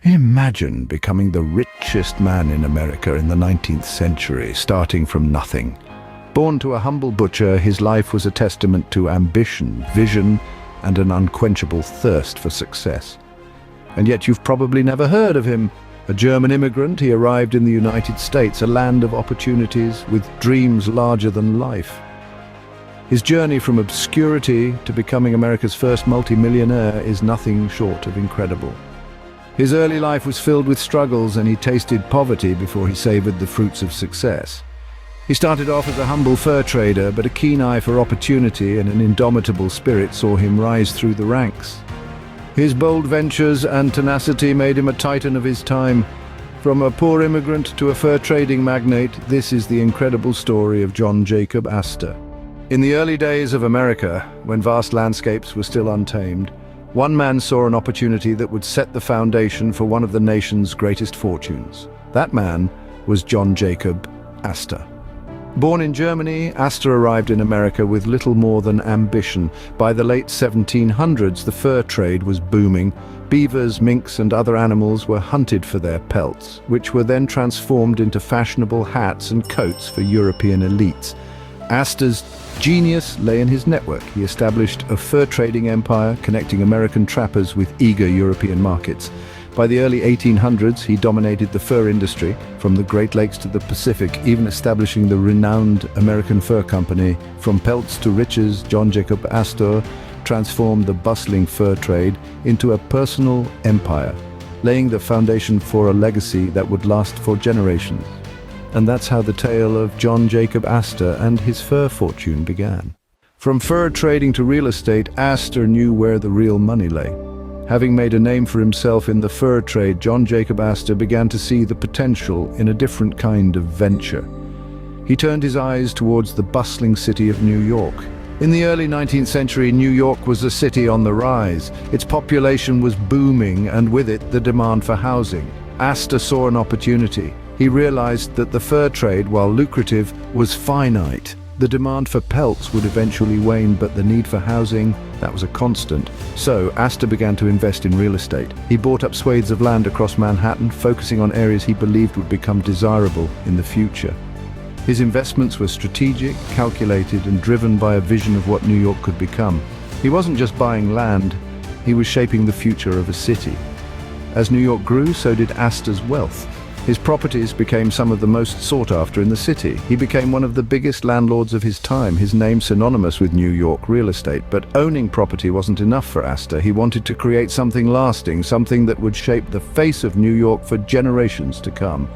Imagine becoming the richest man in America in the 19th century, starting from nothing. Born to a humble butcher, his life was a testament to ambition, vision, and an unquenchable thirst for success. And yet you've probably never heard of him. A German immigrant, he arrived in the United States, a land of opportunities with dreams larger than life. His journey from obscurity to becoming America's first multi-millionaire is nothing short of incredible. His early life was filled with struggles, and he tasted poverty before he savored the fruits of success. He started off as a humble fur trader, but a keen eye for opportunity and an indomitable spirit saw him rise through the ranks. His bold ventures and tenacity made him a titan of his time. From a poor immigrant to a fur trading magnate, this is the incredible story of John Jacob Astor. In the early days of America, when vast landscapes were still untamed, one man saw an opportunity that would set the foundation for one of the nation's greatest fortunes. That man was John Jacob Astor. Born in Germany, Astor arrived in America with little more than ambition. By the late 1700s, the fur trade was booming. Beavers, minks, and other animals were hunted for their pelts, which were then transformed into fashionable hats and coats for European elites. Astor's genius lay in his network. He established a fur trading empire, connecting American trappers with eager European markets. By the early 1800s, he dominated the fur industry, from the Great Lakes to the Pacific, even establishing the renowned American Fur Company. From Pelts to riches, John Jacob Astor transformed the bustling fur trade into a personal empire, laying the foundation for a legacy that would last for generations. And that's how the tale of John Jacob Astor and his fur fortune began. From fur trading to real estate, Astor knew where the real money lay. Having made a name for himself in the fur trade, John Jacob Astor began to see the potential in a different kind of venture. He turned his eyes towards the bustling city of New York. In the early 19th century, New York was a city on the rise. Its population was booming, and with it, the demand for housing. Astor saw an opportunity. He realized that the fur trade, while lucrative, was finite. The demand for pelts would eventually wane, but the need for housing, that was a constant. So Astor began to invest in real estate. He bought up swathes of land across Manhattan, focusing on areas he believed would become desirable in the future. His investments were strategic, calculated, and driven by a vision of what New York could become. He wasn't just buying land, he was shaping the future of a city. As New York grew, so did Astor's wealth. His properties became some of the most sought after in the city. He became one of the biggest landlords of his time, his name synonymous with New York real estate. But owning property wasn't enough for Astor. He wanted to create something lasting, something that would shape the face of New York for generations to come.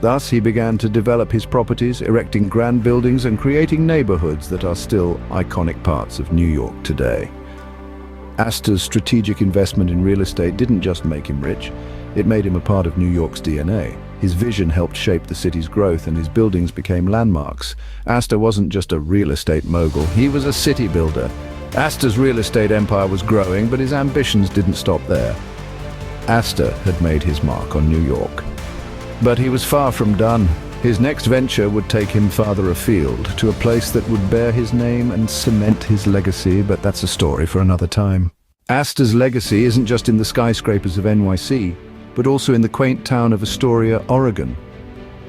Thus, he began to develop his properties, erecting grand buildings and creating neighborhoods that are still iconic parts of New York today. Astor's strategic investment in real estate didn't just make him rich, it made him a part of New York's DNA. His vision helped shape the city's growth, and his buildings became landmarks. Astor wasn't just a real estate mogul, he was a city builder. Astor's real estate empire was growing, but his ambitions didn't stop there. Astor had made his mark on New York. But he was far from done. His next venture would take him farther afield, to a place that would bear his name and cement his legacy, but that's a story for another time. Astor's legacy isn't just in the skyscrapers of NYC, but also in the quaint town of Astoria, Oregon.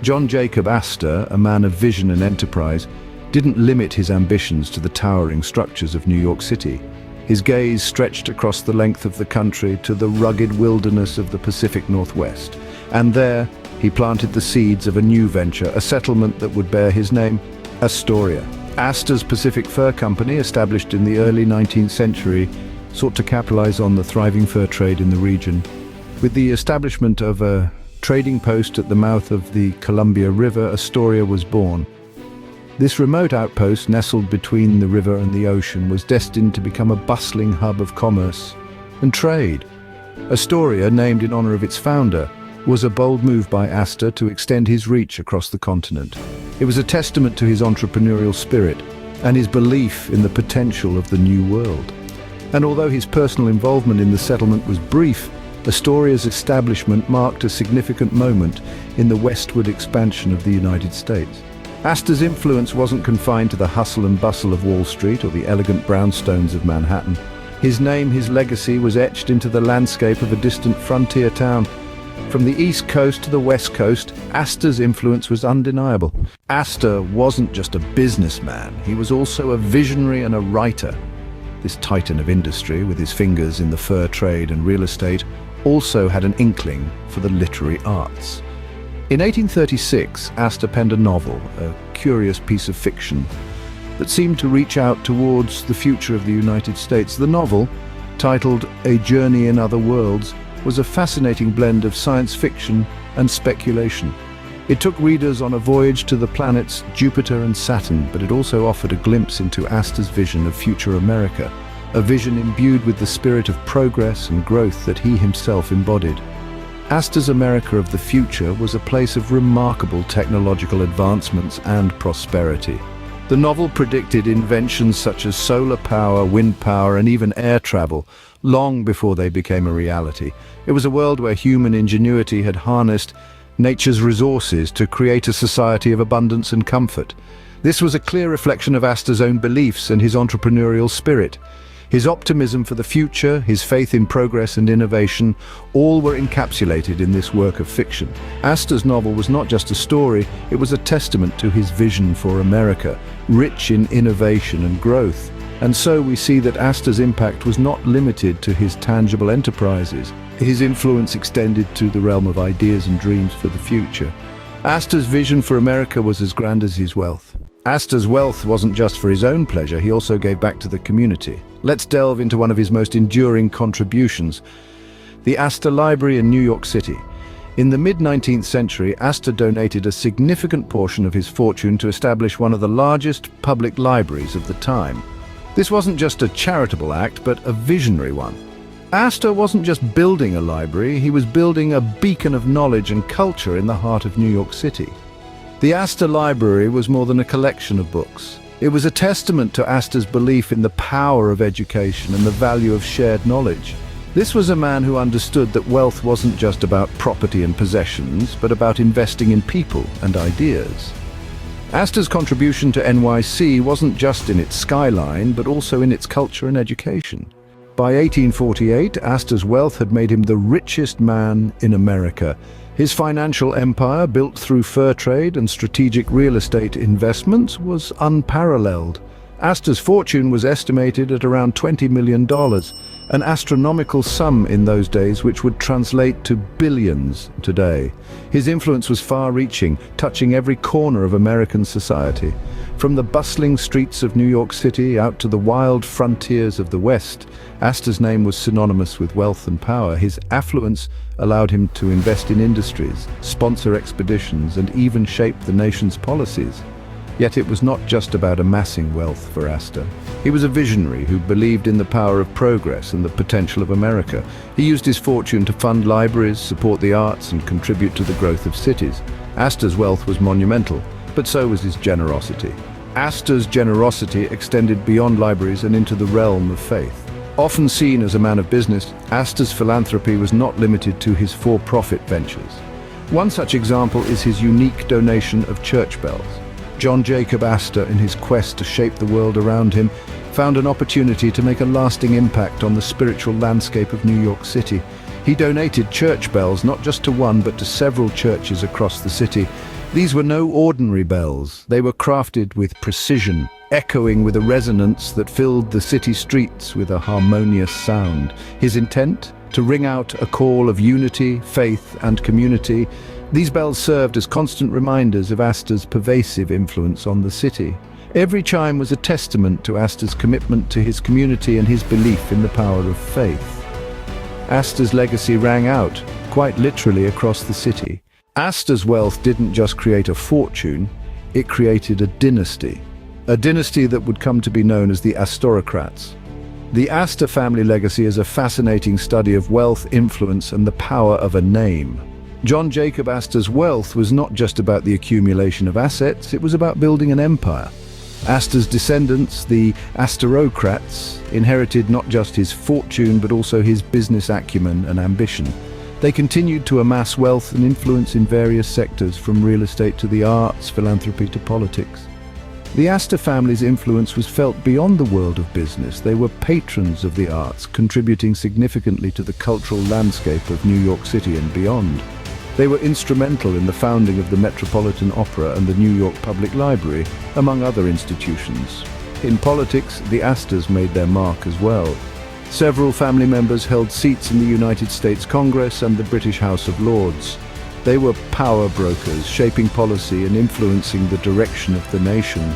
John Jacob Astor, a man of vision and enterprise, didn't limit his ambitions to the towering structures of New York City. His gaze stretched across the length of the country to the rugged wilderness of the Pacific Northwest. And there, he planted the seeds of a new venture, a settlement that would bear his name, Astoria. Astor's Pacific Fur Company, established in the early 19th century, sought to capitalize on the thriving fur trade in the region. With the establishment of a trading post at the mouth of the Columbia River, Astoria was born. This remote outpost, nestled between the river and the ocean, was destined to become a bustling hub of commerce and trade. Astoria, named in honor of its founder, was a bold move by Astor to extend his reach across the continent. It was a testament to his entrepreneurial spirit and his belief in the potential of the new world. And although his personal involvement in the settlement was brief, Astoria's establishment marked a significant moment in the westward expansion of the United States. Astor's influence wasn't confined to the hustle and bustle of Wall Street or the elegant brownstones of Manhattan. His name, his legacy, was etched into the landscape of a distant frontier town. From the East Coast to the West Coast, Astor's influence was undeniable. Astor wasn't just a businessman, he was also a visionary and a writer. This titan of industry, with his fingers in the fur trade and real estate, also had an inkling for the literary arts. In 1836, Astor penned a novel, a curious piece of fiction, that seemed to reach out towards the future of the United States. The novel, titled A Journey in Other Worlds, was a fascinating blend of science fiction and speculation. It took readers on a voyage to the planets Jupiter and Saturn, but it also offered a glimpse into Astor's vision of future America, a vision imbued with the spirit of progress and growth that he himself embodied. Astor's America of the future was a place of remarkable technological advancements and prosperity. The novel predicted inventions such as solar power, wind power, and even air travel, long before they became a reality. It was a world where human ingenuity had harnessed nature's resources to create a society of abundance and comfort. This was a clear reflection of Astor's own beliefs and his entrepreneurial spirit. His optimism for the future, his faith in progress and innovation, all were encapsulated in this work of fiction. Astor's novel was not just a story, it was a testament to his vision for America, rich in innovation and growth. And so we see that Astor's impact was not limited to his tangible enterprises. His influence extended to the realm of ideas and dreams for the future. Astor's vision for America was as grand as his wealth. Astor's wealth wasn't just for his own pleasure, he also gave back to the community. Let's delve into one of his most enduring contributions, the Astor Library in New York City. In the mid-19th century, Astor donated a significant portion of his fortune to establish one of the largest public libraries of the time. This wasn't just a charitable act, but a visionary one. Astor wasn't just building a library, he was building a beacon of knowledge and culture in the heart of New York City. The Astor Library was more than a collection of books. It was a testament to Astor's belief in the power of education and the value of shared knowledge. This was a man who understood that wealth wasn't just about property and possessions, but about investing in people and ideas. Astor's contribution to NYC wasn't just in its skyline, but also in its culture and education. By 1848, Astor's wealth had made him the richest man in America. His financial empire, built through fur trade and strategic real estate investments, was unparalleled. Astor's fortune was estimated at around $20 million, an astronomical sum in those days which would translate to billions today. His influence was far-reaching, touching every corner of American society. From the bustling streets of New York City out to the wild frontiers of the West, Astor's name was synonymous with wealth and power. His affluence allowed him to invest in industries, sponsor expeditions, and even shape the nation's policies. Yet it was not just about amassing wealth for Astor. He was a visionary who believed in the power of progress and the potential of America. He used his fortune to fund libraries, support the arts, and contribute to the growth of cities. Astor's wealth was monumental, but so was his generosity. Astor's generosity extended beyond libraries and into the realm of faith. Often seen as a man of business, Astor's philanthropy was not limited to his for-profit ventures. One such example is his unique donation of church bells. John Jacob Astor, in his quest to shape the world around him, found an opportunity to make a lasting impact on the spiritual landscape of New York City. He donated church bells not just to one but to several churches across the city. These were no ordinary bells. They were crafted with precision, echoing with a resonance that filled the city streets with a harmonious sound. His intent? To ring out a call of unity, faith, and community. These bells served as constant reminders of Astor's pervasive influence on the city. Every chime was a testament to Astor's commitment to his community and his belief in the power of faith. Astor's legacy rang out, quite literally, across the city. Astor's wealth didn't just create a fortune, it created a dynasty that would come to be known as the Astorocrats. The Astor family legacy is a fascinating study of wealth, influence, and the power of a name. John Jacob Astor's wealth was not just about the accumulation of assets, it was about building an empire. Astor's descendants, the Astorocrats, inherited not just his fortune but also his business acumen and ambition. They continued to amass wealth and influence in various sectors, from real estate to the arts, philanthropy to politics. The Astor family's influence was felt beyond the world of business. They were patrons of the arts, contributing significantly to the cultural landscape of New York City and beyond. They were instrumental in the founding of the Metropolitan Opera and the New York Public Library, among other institutions. In politics, the Astors made their mark as well. Several family members held seats in the United States Congress and the British House of Lords. They were power brokers, shaping policy and influencing the direction of the nation.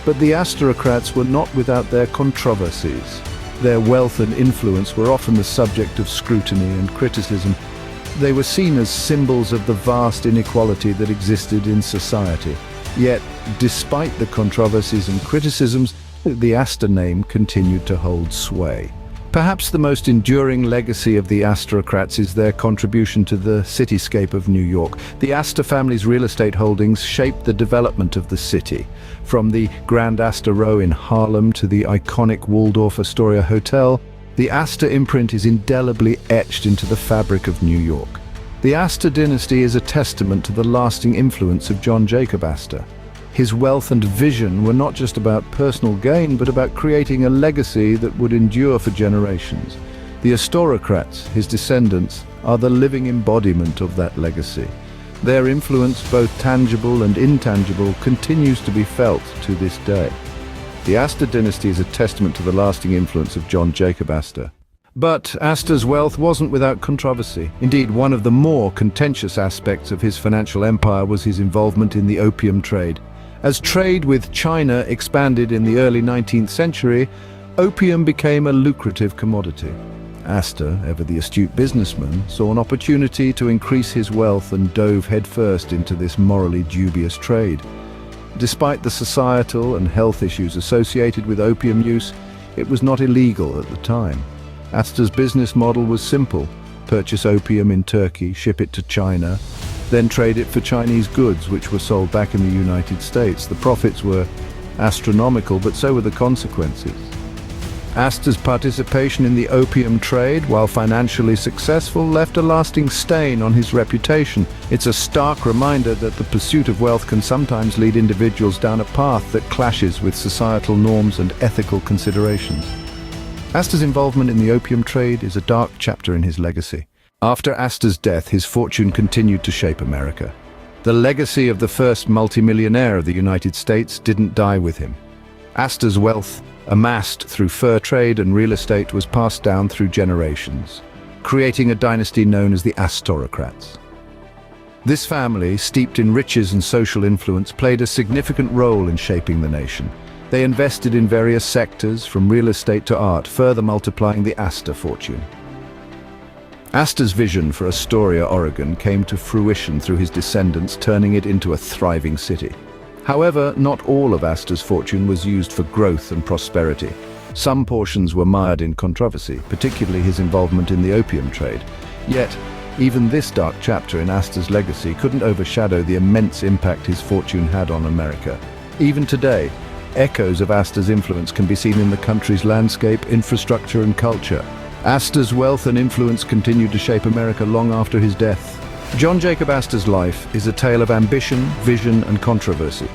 But the Astorocrats were not without their controversies. Their wealth and influence were often the subject of scrutiny and criticism. They were seen as symbols of the vast inequality that existed in society. Yet, despite the controversies and criticisms, the Astor name continued to hold sway. Perhaps the most enduring legacy of the Astorocrats is their contribution to the cityscape of New York. The Astor family's real estate holdings shaped the development of the city. From the Grand Astor Row in Harlem to the iconic Waldorf Astoria Hotel, the Astor imprint is indelibly etched into the fabric of New York. The Astor dynasty is a testament to the lasting influence of John Jacob Astor. His wealth and vision were not just about personal gain, but about creating a legacy that would endure for generations. The Astorocrats, his descendants, are the living embodiment of that legacy. Their influence, both tangible and intangible, continues to be felt to this day. The Astor dynasty is a testament to the lasting influence of John Jacob Astor. But Astor's wealth wasn't without controversy. Indeed, one of the more contentious aspects of his financial empire was his involvement in the opium trade. As trade with China expanded in the early 19th century, opium became a lucrative commodity. Astor, ever the astute businessman, saw an opportunity to increase his wealth and dove headfirst into this morally dubious trade. Despite the societal and health issues associated with opium use, it was not illegal at the time. Astor's business model was simple: purchase opium in Turkey, ship it to China, then trade it for Chinese goods which were sold back in the United States. The profits were astronomical, but so were the consequences. Astor's participation in the opium trade, while financially successful, left a lasting stain on his reputation. It's a stark reminder that the pursuit of wealth can sometimes lead individuals down a path that clashes with societal norms and ethical considerations. Astor's involvement in the opium trade is a dark chapter in his legacy. After Astor's death, his fortune continued to shape America. The legacy of the first multimillionaire of the United States didn't die with him. Astor's wealth, amassed through fur trade and real estate, was passed down through generations, creating a dynasty known as the Astorocrats. This family, steeped in riches and social influence, played a significant role in shaping the nation. They invested in various sectors, from real estate to art, further multiplying the Astor fortune. Astor's vision for Astoria, Oregon, came to fruition through his descendants, turning it into a thriving city. However, not all of Astor's fortune was used for growth and prosperity. Some portions were mired in controversy, particularly his involvement in the opium trade. Yet, even this dark chapter in Astor's legacy couldn't overshadow the immense impact his fortune had on America. Even today, echoes of Astor's influence can be seen in the country's landscape, infrastructure, and culture. Astor's wealth and influence continued to shape America long after his death. John Jacob Astor's life is a tale of ambition, vision, and controversy.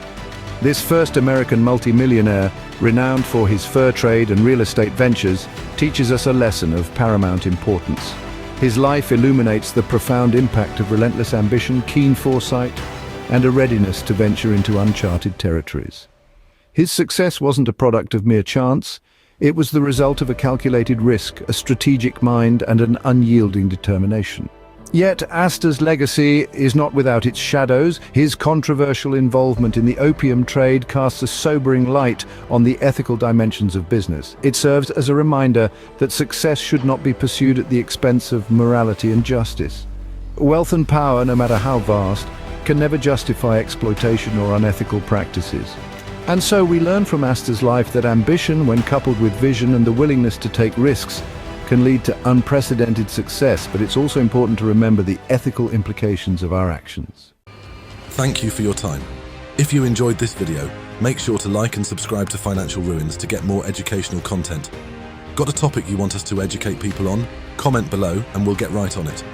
This first American multimillionaire, renowned for his fur trade and real estate ventures, teaches us a lesson of paramount importance. His life illuminates the profound impact of relentless ambition, keen foresight, and a readiness to venture into uncharted territories. His success wasn't a product of mere chance. It was the result of a calculated risk, a strategic mind, and an unyielding determination. Yet Astor's legacy is not without its shadows. His controversial involvement in the opium trade casts a sobering light on the ethical dimensions of business. It serves as a reminder that success should not be pursued at the expense of morality and justice. Wealth and power, no matter how vast, can never justify exploitation or unethical practices. And so we learn from Astor's life that ambition, when coupled with vision and the willingness to take risks, can lead to unprecedented success, but it's also important to remember the ethical implications of our actions. Thank you for your time. If you enjoyed this video, make sure to like and subscribe to Financial Ruins to get more educational content. Got a topic you want us to educate people on? Comment below and we'll get right on it.